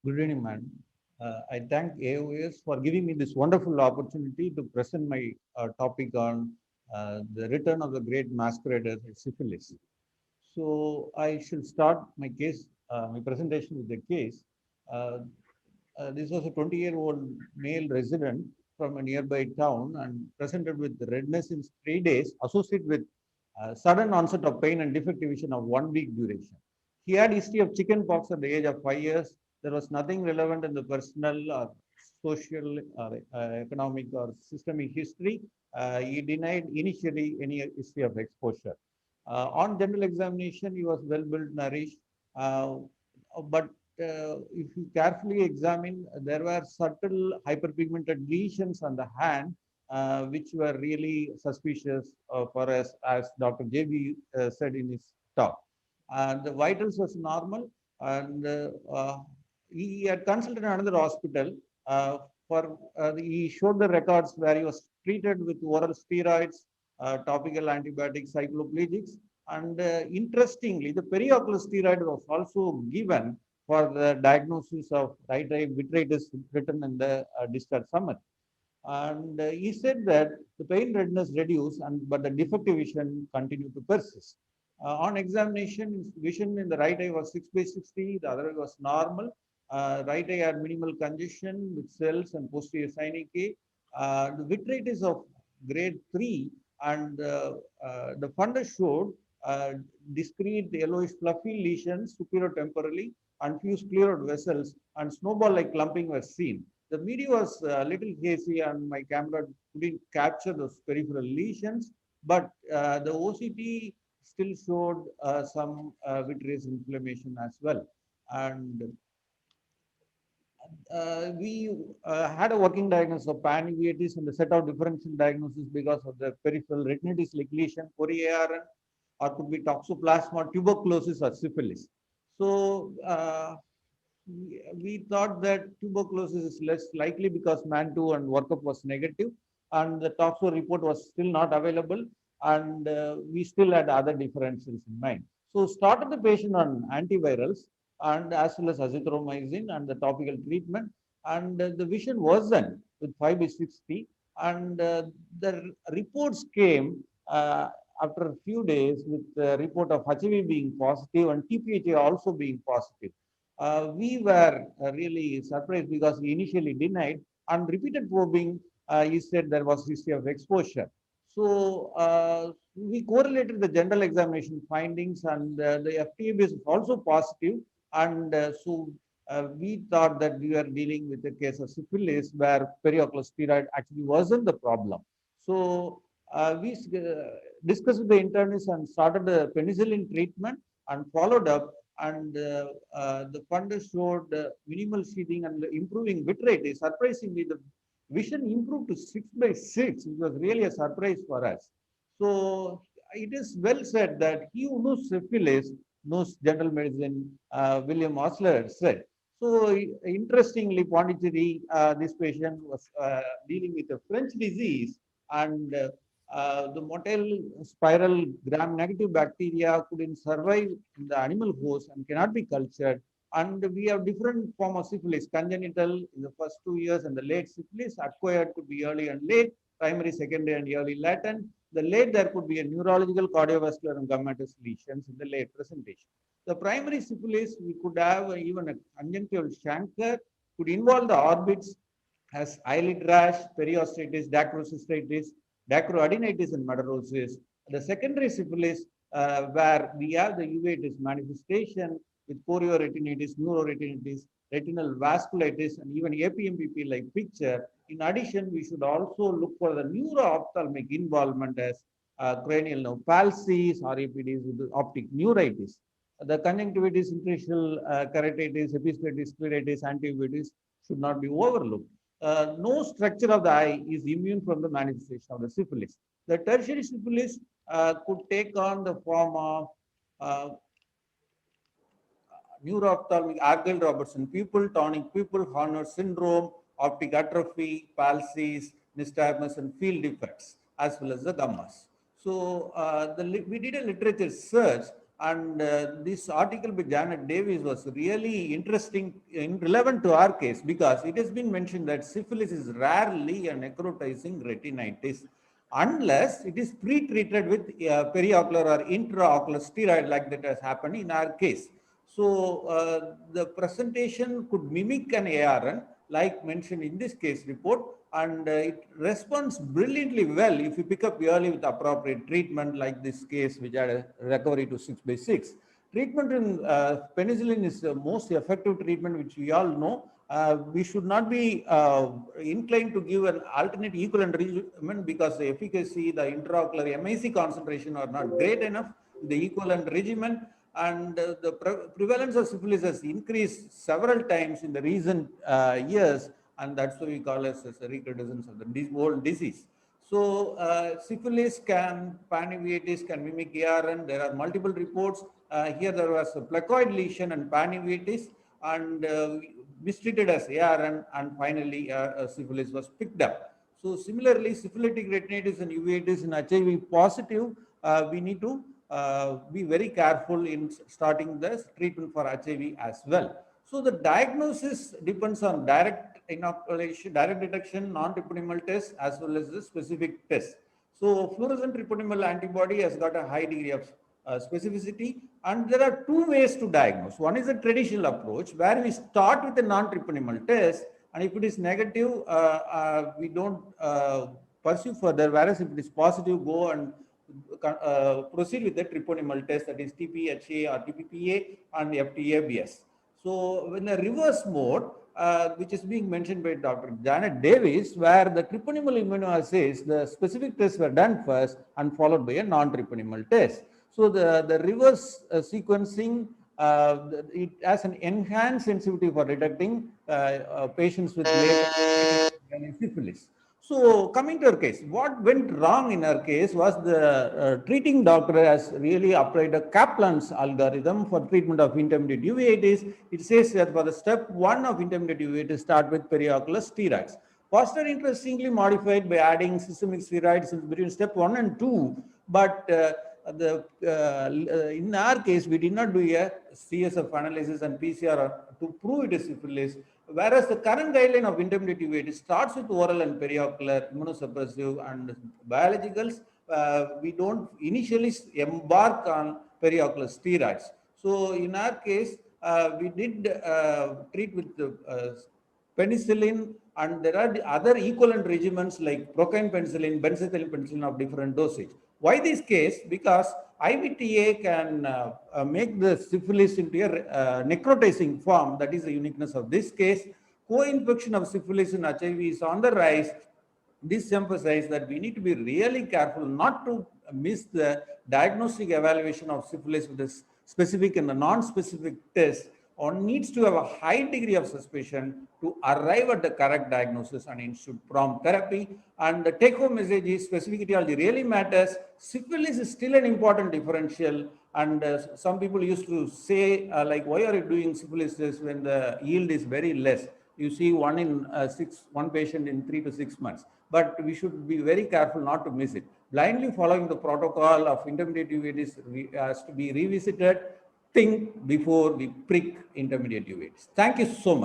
Good evening, madam. I thank AOS for giving me this wonderful opportunity to present my topic on the return of the great masquerader, syphilis. So I should start my presentation with the case. Uh, this was a 20-year-old male resident from a nearby town and presented with redness in 3 days, associated with sudden onset of pain and defective vision of 1 week duration. He had history of chicken pox at the age of 5 years. There was nothing relevant in the personal or social or economic or systemic history. He denied initially any history of exposure. On general examination, he was well built, nourished, but if you carefully examine, there were subtle hyperpigmented lesions on the hand, which were really suspicious for us, as Dr. JB said in his talk. And the vitals was normal, and he had consulted another hospital. He showed the records where he was treated with oral steroids, topical antibiotics, cycloplegics, and interestingly, the periocular steroid was also given for the diagnosis of right eye vitritis written in the discharge summary. And he said that the pain redness reduced, but the defective vision continued to persist. On examination, his vision in the right eye was 6 by 60, the other eye was normal. Right eye had minimal congestion with cells and posterior synechiae. The vitritis of grade 3 and the fundus showed discrete yellowish fluffy lesions superior temporally and few scleroid vessels and snowball-like clumping were seen. The media was a little hazy and my camera couldn't capture those peripheral lesions, but the OCT still showed some vitreous inflammation as well. And we had a working diagnosis of panuveitis and a set of differential diagnosis because of the peripheral retinitis like lesion, coriARN, or could be toxoplasma, tuberculosis, or syphilis. So we thought that tuberculosis is less likely because MAN2 and workup was negative, and the toxo report was still not available, and we still had other differences in mind. So started the patient on antivirals and as well as azithromycin and the topical treatment, and the vision worsened with 5 by 60, and the reports came after a few days with the report of HIV being positive and TPHA also being positive. We were really surprised because he initially denied, and repeated probing, he said there was history of exposure. So we correlated the general examination findings, and the FTA base was also positive, and we thought that we were dealing with a case of syphilis where periocular steroid actually wasn't the problem. So we discussed with the internist and started the penicillin treatment and followed up, and the fundus showed minimal sheathing and improving vitritis. Surprisingly, the vision improved to 6 by 6, which was really a surprise for us. So it is well said that he who knows syphilis knows general medicine, William Osler said. So interestingly, Pondicherry, this patient was dealing with a French disease, and the motile spiral gram-negative bacteria couldn't survive in the animal host and cannot be cultured. And we have different form of syphilis: congenital in the first 2 years, and the late syphilis. Acquired could be early and late, primary, secondary, and early latent. The late, there could be a neurological, cardiovascular, and gummatous lesions in the late presentation. The primary syphilis, we could have even a conjunctival chancre, could involve the orbits as eyelid rash, periostitis, dacrocystitis, dacroadenitis, and madarosis. The secondary syphilis, where we have the uveitis manifestation with chorioretinitis, neuroretinitis, retinal vasculitis, and even APMPP like picture. In addition, we should also look for the neuro-ophthalmic involvement as cranial nerve palsies, RAPDs with optic neuritis. The conjunctivitis, interstitial keratitis, epistatis, scleritis, antiuveitis should not be overlooked. No structure of the eye is immune from the manifestation of the syphilis. The tertiary syphilis could take on the form of neuro-ophthalmic Argyll-Robertson pupil, tonic pupil, Horner syndrome, optic atrophy, palsies, nystagmus, and field defects, as well as the gammas. So we did a literature search, And this article by Janet Davis was really interesting and relevant to our case because it has been mentioned that syphilis is rarely a necrotizing retinitis unless it is pre-treated with periocular or intraocular steroid like that has happened in our case. So the presentation could mimic an ARN like mentioned in this case report, and it responds brilliantly well if you pick up early with appropriate treatment like this case which had a recovery to 6/6. Treatment in penicillin is the most effective treatment which we all know. We should not be inclined to give an alternate equivalent regimen because the efficacy, the intraocular MIC concentration are not great enough. The equivalent regimen and the prevalence of syphilis has increased several times in the recent years, and that's why we call it as a recrudescence of the whole disease. So syphilis panuveitis can mimic ARN. There are multiple reports. Here there was a placoid lesion and panuveitis, and mistreated as ARN, and finally syphilis was picked up. So similarly, syphilitic retinitis and uveitis in HIV positive, we need to be very careful in starting the treatment for HIV as well. So the diagnosis depends on direct inoculation, direct detection, non-treponemal test, as well as the specific test. So fluorescent treponemal antibody has got a high degree of specificity, and there are two ways to diagnose. One is a traditional approach where we start with a non-treponemal test, and if it is negative, we don't pursue further, whereas if it is positive, go and proceed with the treponemal test, that is TPHA or TPPA and FTABS. So in the reverse mode, which is being mentioned by Dr. Janet Davis, where the treponemal immunoassays, the specific tests were done first and followed by a non-treponemal test. So the reverse sequencing, it has an enhanced sensitivity for detecting patients with latent syphilis. So coming to our case, what went wrong in our case was the treating doctor has really applied a Kaplan's algorithm for treatment of intermediate uveitis. It says that for the step 1 of intermediate uveitis, start with periocular steroids. Foster interestingly modified by adding systemic steroids between step 1 and 2, but in our case, we did not do a CSF analysis and PCR to prove it is syphilis. Whereas the current guideline of intermediate uveitis starts with oral and periocular immunosuppressive and biologicals. We don't initially embark on periocular steroids. So in our case, we did treat with penicillin, and there are the other equivalent regimens like procaine penicillin, benzathine penicillin of different dosage. Why this case? Because IVTA can make the syphilis into a necrotizing form. That is the uniqueness of this case. Co-infection of syphilis in HIV is on the rise. This emphasizes that we need to be really careful not to miss the diagnostic evaluation of syphilis with the specific and the non-specific test. One needs to have a high degree of suspicion to arrive at the correct diagnosis and institute prompt therapy. And the take-home message is specific etiology really matters. Syphilis is still an important differential. And some people used to say, like, why are you doing syphilis test when the yield is very less? You see one patient in 3 to 6 months. But we should be very careful not to miss it. Blindly following the protocol of intermediate uveitis has to be revisited. Think before we prick intermediate uveitis. Thank you so much.